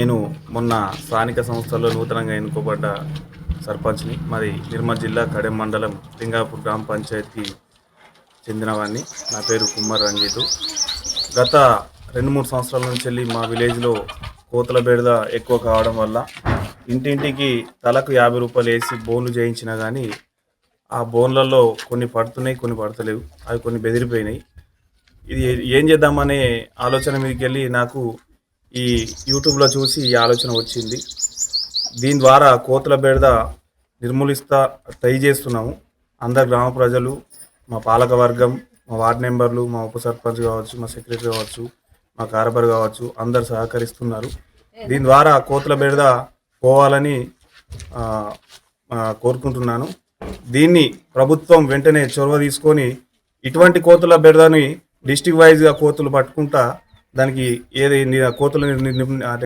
నేను మొన్న స్థానిక సంస్థల్లో నూతనంగా ఎన్నుకోబడ్డ సర్పంచ్ని. మాది నిర్మల్ జిల్లా కడెం మండలం లింగాపూర్ గ్రామ పంచాయతీకి చెందినవాడిని. నా పేరు కుమ్మర్ రంజితు. గత 2-3 సంవత్సరాల నుంచి వెళ్ళి మా విలేజ్లో కోతుల బెడద ఎక్కువ కావడం వల్ల ఇంటింటికి తలకు 50 రూపాయలు వేసి బోన్లు చేయించినా కానీ ఆ బోన్లలో కొన్ని పడుతున్నాయి, కొన్ని పడతలేవు. అవి కొన్ని బెదిరిపోయినాయి. ఇది ఏం చేద్దామనే ఆలోచన మీదకి వెళ్ళి నాకు ఈ యూట్యూబ్లో చూసి ఈ ఆలోచన వచ్చింది. దీని ద్వారా కోతుల బెడద ట్రై చేస్తున్నాము. అందరు గ్రామ ప్రజలు, మా పాలక వర్గం, మా వార్డు మెంబర్లు, మా ఉప సర్పంచ్ కావచ్చు, మా సెక్రటరీ కావచ్చు, మా కార్బర్ కావచ్చు, అందరు సహకరిస్తున్నారు. దీని ద్వారా కోతుల బెడద పోవాలని కోరుకుంటున్నాను. దీన్ని ప్రభుత్వం వెంటనే చొరవ తీసుకొని ఇటువంటి కోతుల బెడదని డిస్ట్రిక్ట్ వైజ్గా కోతులు పట్టుకుంటా దానికి కోతులు